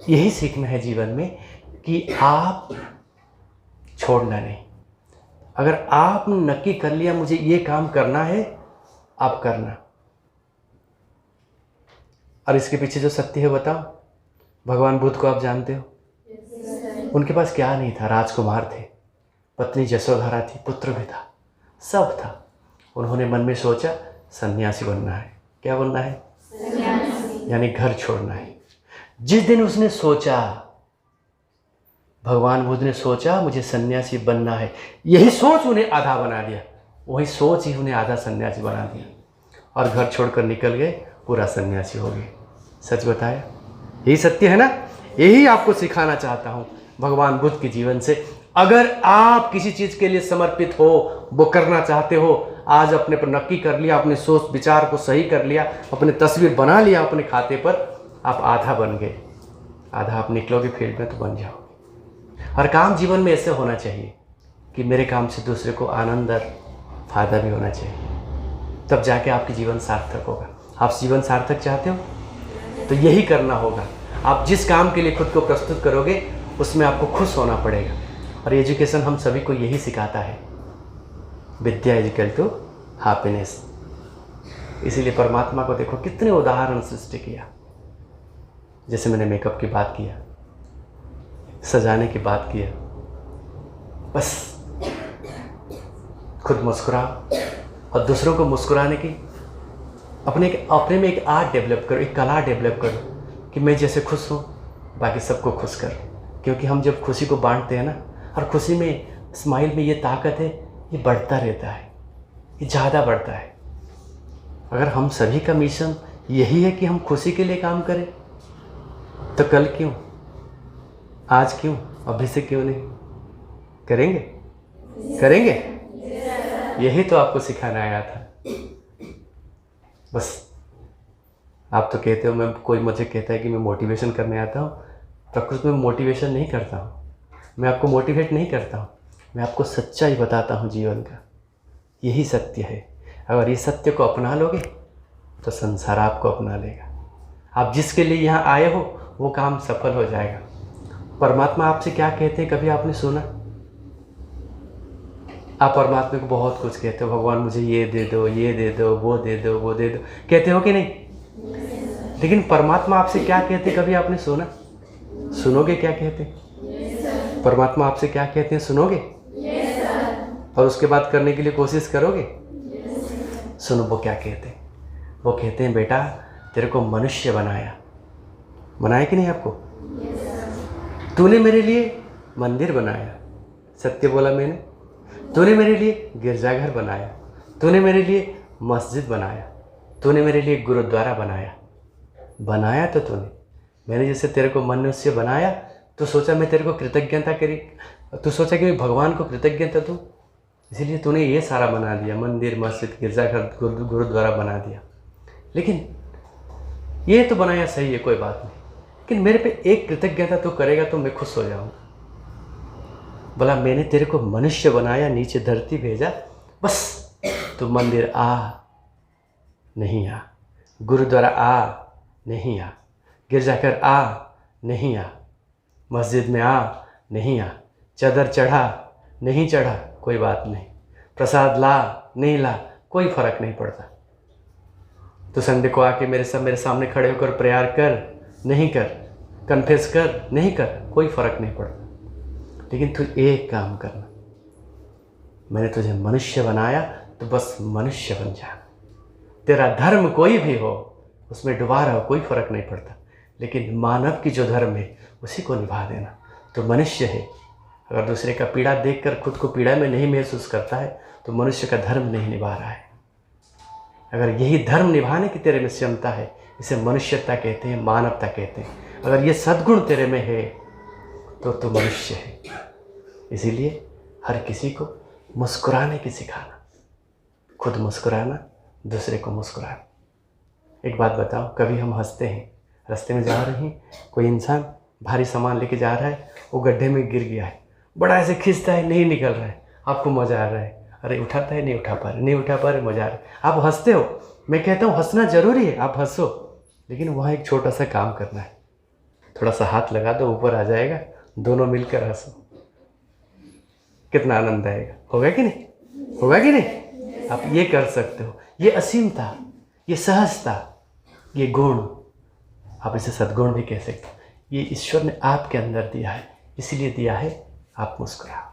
यही सीखना है जीवन में कि आप छोड़ना नहीं। अगर आपने नक्की कर लिया मुझे ये काम करना है, आप करना। और इसके पीछे जो सत्य है बताओ। भगवान बुद्ध को आप जानते हो, उनके पास क्या नहीं था? राजकुमार थे, पत्नी जसोधरा थी, पुत्र भी था, सब था। उन्होंने मन में सोचा सन्यासी बनना है। क्या बनना है? सन्यासी। यानी घर छोड़ना है। जिस दिन उसने सोचा, भगवान बुद्ध ने सोचा मुझे सन्यासी बनना है, यही सोच उन्हें आधा बना दिया। वही सोच ही उन्हें आधा सन्यासी बना दिया और घर छोड़कर निकल गए, पूरा सन्यासी हो गए। सच बताया? यही सत्य है ना? यही आपको सिखाना चाहता हूँ भगवान बुद्ध के जीवन से। अगर आप किसी चीज़ के लिए समर्पित हो, वो करना चाहते हो, आज अपने पर नक्की कर लिया, अपने सोच विचार को सही कर लिया, अपने तस्वीर बना लिया अपने खाते पर, आप आधा बन गए। आधा आप निकलोगे फील्ड में तो बन जाओगे। हर काम जीवन में ऐसे होना चाहिए कि मेरे काम से दूसरे को आनंद और फायदा भी होना चाहिए, तब जाके आपकी जीवन सार्थक होगा। आप जीवन सार्थक चाहते हो तो यही करना होगा। आप जिस काम के लिए खुद को प्रस्तुत करोगे उसमें आपको खुश होना पड़ेगा। और एजुकेशन हम सभी को यही सिखाता है, विद्या इक्वल टू हैप्पीनेस। इसीलिए परमात्मा को देखो कितने उदाहरण सृष्टि किया। जैसे मैंने मेकअप की बात किया, सजाने की बात किया, बस खुद मुस्कुराओ और दूसरों को मुस्कुराने की अपने में एक आर्ट डेवलप करो, एक कला डेवलप करो कि मैं जैसे खुश हूँ बाकी सबको खुश करो। क्योंकि हम जब खुशी को बांटते हैं ना, और खुशी में, स्माइल में ये ताकत है, ये बढ़ता रहता है, ये ज़्यादा बढ़ता है। अगर हम सभी का मिशन यही है कि हम खुशी के लिए काम करें, तो कल क्यों, आज क्यों, अभी से क्यों नहीं करेंगे? करेंगे। यही तो आपको सिखाना आया था। बस आप तो कहते हो, मैं, कोई मुझे कहता है कि मैं मोटिवेशन करने आता हूँ। प्रकृति में मोटिवेशन नहीं करता हूँ, मैं आपको मोटिवेट नहीं करता हूँ, मैं आपको सच्चाई बताता हूँ जीवन का। यही सत्य है। अगर ये सत्य को अपना लोगे तो संसार आपको अपना लेगा। आप जिसके लिए यहाँ आए हो वो काम सफल हो जाएगा। परमात्मा आपसे क्या कहते हैं, कभी आपने सुना? आप परमात्मा को बहुत कुछ कहते हो, भगवान मुझे ये दे दो, ये दे दो, वो दे दो, वो दे दो, कहते हो कि नहीं? लेकिन परमात्मा आपसे क्या कहते हैं, कभी आपने सुना? सुनोगे क्या कहते हैं? परमात्मा आपसे क्या कहते हैं, सुनोगे? और उसके बाद करने के लिए कोशिश करोगे? सुनो वो क्या कहते हैं। वो कहते हैं बेटा तेरे को मनुष्य बनाया। बनाया कि नहीं आपको? तूने मेरे लिए मंदिर बनाया, सत्य बोला मैंने। तूने मेरे लिए गिरजाघर बनाया, तूने मेरे लिए मस्जिद बनाया, तूने मेरे लिए गुरुद्वारा बनाया। बनाया तो तूने, मैंने जैसे तेरे को मनुष्य बनाया तो सोचा मैं तेरे को कृतज्ञता करी, तो सोचा कि मैं भगवान को कृतज्ञता दूँ, इसीलिए तूने ये सारा बना दिया, मंदिर, मस्जिद, गिरजाघर, गुरुद्वारा बना दिया। लेकिन ये तो बनाया सही है, कोई बात नहीं, लेकिन मेरे पे एक कृतज्ञता तू करेगा तो मैं खुश हो जाऊँगा। बोला मैंने तेरे को मनुष्य बनाया, नीचे धरती भेजा, बस तू मंदिर आ नहीं आ, गुरुद्वारा आ नहीं आ, गिरजाघर आ नहीं आ, मस्जिद में आ नहीं आ, चादर चढ़ा नहीं चढ़ा कोई बात नहीं, प्रसाद ला नहीं ला कोई फर्क नहीं पड़ता। तो संडे को आके मेरे सामने खड़े होकर प्रेयर कर नहीं कर, कन्फेस कर नहीं कर, कोई फर्क नहीं पड़ता। लेकिन तू एक काम करना, मैंने तुझे मनुष्य बनाया तो बस मनुष्य बन जा। तेरा धर्म कोई भी हो उसमें डुबा रहो, कोई फर्क नहीं पड़ता, लेकिन मानव की जो धर्म है उसी को निभा देना। तो मनुष्य है, अगर दूसरे का पीड़ा देखकर खुद को पीड़ा में नहीं महसूस करता है तो मनुष्य का धर्म नहीं निभा रहा है। अगर यही धर्म निभाने की तेरे में क्षमता है, इसे मनुष्यता कहते हैं, मानवता कहते हैं। अगर ये सद्गुण तेरे में है तो तू मनुष्य है। इसीलिए हर किसी को मुस्कुराने की सिखाना, खुद मुस्कुराना, दूसरे को मुस्कुराना। एक बात बताओ, कभी हम हंसते हैं, रास्ते में जा रहे हैं, कोई इंसान भारी सामान लेके जा रहा है, वो गड्ढे में गिर गया है, बड़ा ऐसे खींचता है, नहीं निकल रहा है, आपको मज़ा आ रहा है, अरे उठाता है, नहीं उठा पा रहे, नहीं उठा पा रहे, मज़ा आ रहा है, आप हंसते हो। मैं कहता हूँ हंसना ज़रूरी है, आप हंसो, लेकिन वहाँ एक छोटा सा काम करना है। थोड़ा सा हाथ लगा दो, ऊपर आ जाएगा, दोनों मिलकर हंसो, कितना आनंद आएगा। होगा कि नहीं? होगा कि नहीं? आप ये कर सकते हो। ये असीमता, ये सहजता, ये गुण, आप इसे सद्गुण भी कह सकते हो, ये ईश्वर ने आपके अंदर दिया है, इसीलिए दिया है आप मुस्कुराओ।